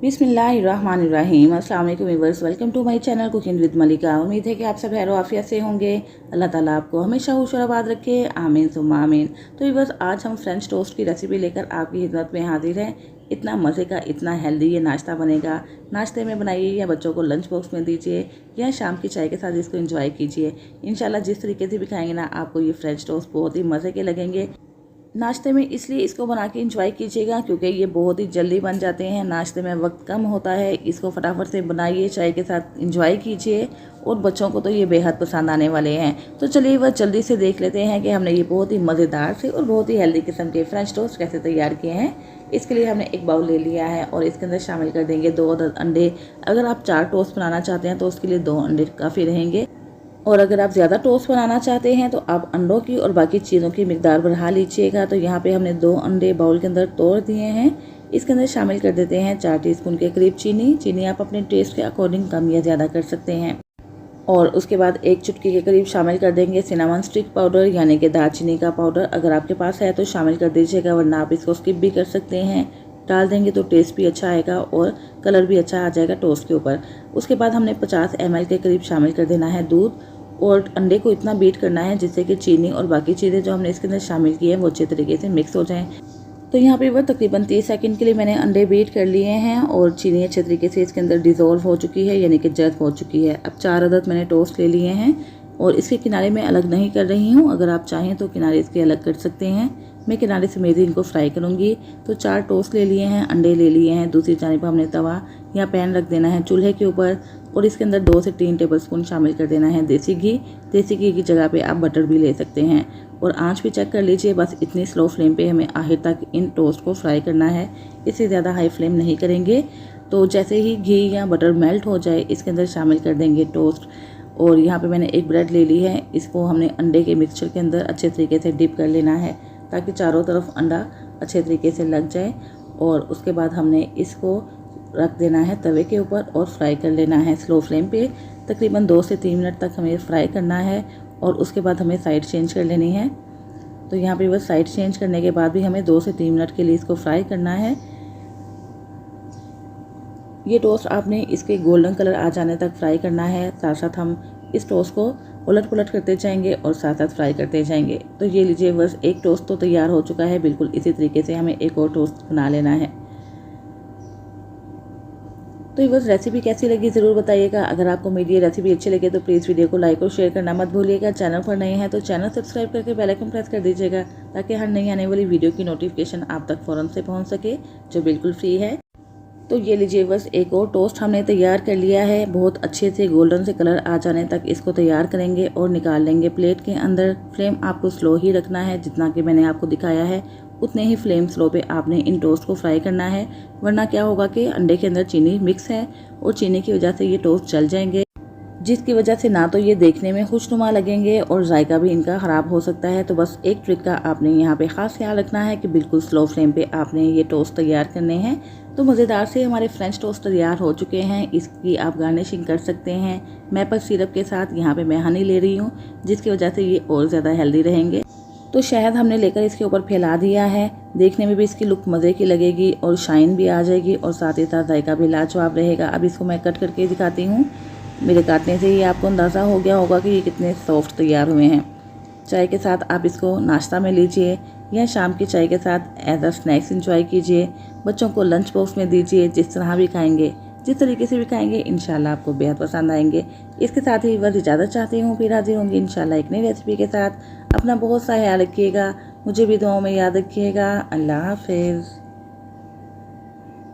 बिस्मिल्लाहिर्रहमानिर्रहीम। अस्सलाम वालेकुम viewers, welcome to my channel cooking with Malika. उम्मीद है कि आप सब खैर आफियत से होंगे। अल्लाह ताला आपको हमेशा खुश और आबाद रखे, आमीन सुम्मा आमीन। तो व्यूअर्स, आज हम फ्रेंच टोस्ट की रेसिपी लेकर आपकी खिदमत में हाजिर हैं। इतना मज़े का, इतना हेल्दी ये नाश्ता बनेगा। नाश्ते में बनाइए या बच्चों को लंच बॉक्स में दीजिए या शाम की चाय के साथ इसको एंजॉय कीजिए। इंशाल्लाह जिस तरीके से भी खाएंगे ना, आपको ये फ्रेंच टोस्ट बहुत ही मज़े के लगेंगे। नाश्ते में इसलिए इसको बना के इंजॉय कीजिएगा क्योंकि ये बहुत ही जल्दी बन जाते हैं। नाश्ते में वक्त कम होता है, इसको फटाफट से बनाइए, चाय के साथ इंजॉय कीजिए और बच्चों को तो ये बेहद पसंद आने वाले हैं। तो चलिए वह जल्दी से देख लेते हैं कि हमने ये बहुत ही मज़ेदार से और बहुत ही हेल्दी किस्म के फ्रेंच टोस्ट कैसे तैयार किए हैं। इसके लिए हमने एक बाउल ले लिया है और इसके अंदर शामिल कर देंगे 2 अदद अंडे। अगर आप 4 टोस्ट बनाना चाहते हैं तो उसके लिए 2 अंडे काफ़ी रहेंगे, और अगर आप ज़्यादा टोस्ट बनाना चाहते हैं तो आप अंडों की और बाकी चीज़ों की मिकदार बढ़ा लीजिएगा। तो यहाँ पे हमने 2 अंडे बाउल के अंदर तोड़ दिए हैं। इसके अंदर शामिल कर देते हैं 4 टीस्पून के करीब चीनी आप अपने टेस्ट के अकॉर्डिंग कम या ज़्यादा कर सकते हैं। और उसके बाद 1 चुटकी के करीब शामिल कर देंगे सिनेमन स्टिक पाउडर यानी कि दालचीनी का पाउडर। अगर आपके पास है तो शामिल कर दीजिएगा, वरना आप इसको स्किप भी कर सकते हैं। डाल देंगे तो टेस्ट भी अच्छा आएगा और कलर भी अच्छा आ जाएगा टोस्ट के ऊपर। उसके बाद हमने 50 ml के करीब शामिल कर देना है दूध, और अंडे को इतना बीट करना है जिससे कि चीनी और बाकी चीज़ें जो हमने इसके अंदर शामिल की है वो अच्छे तरीके से मिक्स हो जाएं। तो यहाँ पे वह तकरीबन 30 सेकंड के लिए मैंने अंडे बीट कर लिए हैं और चीनी अच्छे तरीके से इसके अंदर डिज़ोल्व हो चुकी है, यानी कि जज़्ब हो चुकी है। अब 4 अदद मैंने टोस्ट ले लिए हैं और इसके किनारे मैं अलग नहीं कर रही हूँ। अगर आप चाहें तो किनारे इसके अलग कर सकते हैं, मैं किनारे समेत ही इनको फ्राई करूँगी। तो 4 टोस्ट ले लिए हैं, अंडे ले लिए हैं। दूसरी जानिब हमने तवा या पैन रख देना है चूल्हे के ऊपर और इसके अंदर 2 से 3 टेबलस्पून शामिल कर देना है देसी घी। देसी घी की जगह पे आप बटर भी ले सकते हैं। और आंच भी चेक कर लीजिए, बस इतनी स्लो फ्लेम पे हमें आखिर तक इन टोस्ट को फ्राई करना है, इससे ज़्यादा हाई फ्लेम नहीं करेंगे। तो जैसे ही घी या बटर मेल्ट हो जाए, इसके अंदर शामिल कर देंगे टोस्ट। और यहाँ पे मैंने एक ब्रेड ले ली है, इसको हमने अंडे के मिक्सचर के अंदर अच्छे तरीके से डिप कर लेना है ताकि चारों तरफ अंडा अच्छे तरीके से लग जाए। और उसके बाद हमने इसको रख देना है तवे के ऊपर और फ्राई कर लेना है स्लो फ्लेम पे। तकरीबन 2 से 3 मिनट तक हमें फ्राई करना है और उसके बाद हमें साइड चेंज कर लेनी है। तो यहाँ पे बस साइड चेंज करने के बाद भी हमें 2 से 3 मिनट के लिए इसको फ्राई करना है। ये टोस्ट आपने इसके गोल्डन कलर आ जाने तक फ्राई करना है। साथ साथ हम इस टोस्ट को उलट पुलट करते जाएंगे और साथ साथ फ्राई करते जाएंगे। तो ये लीजिए, बस एक टोस्ट तो तैयार हो चुका है। बिल्कुल इसी तरीके से हमें एक और टोस्ट बना लेना है। तो ये बस रेसिपी कैसी लगी ज़रूर बताइएगा। अगर आपको मेरी ये रेसिपी अच्छी लगे तो प्लीज़ वीडियो को लाइक और शेयर करना मत भूलिएगा। चैनल पर नए हैं तो चैनल सब्सक्राइब करके बेल आइकन प्रेस कर दीजिएगा ताकि हर नई आने वाली वीडियो की नोटिफिकेशन आप तक फ़ौरन से पहुंच सके, जो बिल्कुल फ्री है। तो ये लीजिए, बस एक और टोस्ट हमने तैयार कर लिया है। बहुत अच्छे से गोल्डन से कलर आ जाने तक इसको तैयार करेंगे और निकाल लेंगे प्लेट के अंदर। फ्लेम आपको स्लो ही रखना है, जितना कि मैंने आपको दिखाया है उतने ही फ्लेम स्लो पे आपने इन टोस्ट को फ्राई करना है, वरना क्या होगा कि अंडे के अंदर चीनी मिक्स है और चीनी की वजह से ये टोस्ट जल जाएंगे, जिसकी वजह से ना तो ये देखने में खुशनुमा लगेंगे और जायका भी इनका ख़राब हो सकता है। तो बस एक ट्रिक का आपने यहाँ पे ख़ास ख्याल रखना है कि बिल्कुल स्लो फ्लेम पे आपने ये टोस्ट तैयार करने हैं। तो मज़ेदार से हमारे फ्रेंच टोस्ट तैयार हो चुके हैं। इसकी आप गार्निशिंग कर सकते हैं मैपल सिरप के साथ। यहाँ पे मैं हनी ले रही हूँ, जिसकी वजह से ये और ज़्यादा हेल्दी रहेंगे। तो शहद हमने लेकर इसके ऊपर फैला दिया है। देखने में भी इसकी लुक मज़े की लगेगी और शाइन भी आ जाएगी और साथ ही साथ जायका भी लाजवाब रहेगा। अब इसको मैं कट करके दिखाती हूँ। मेरे काटने से ही आपको अंदाज़ा हो गया होगा कि ये कितने सॉफ्ट तैयार हुए हैं। चाय के साथ आप इसको नाश्ता में लीजिए या शाम की चाय के साथ एज अ स्नैक्स इंजॉय कीजिए। बच्चों को लंच बॉक्स में दीजिए, जिस तरह भी खाएंगे, जिस तरीके से भी खाएंगे, इंशाल्लाह आपको बेहद पसंद आएंगे। इसके साथ ही बस इजाज़त चाहती हूँ, फिर हाजिर होंगी इंशाल्लाह एक नई रेसिपी के साथ। अपना बहुत सा ख्याल रखिएगा, मुझे भी दुआओं में याद रखिएगा। अल्लाह हाफिज़।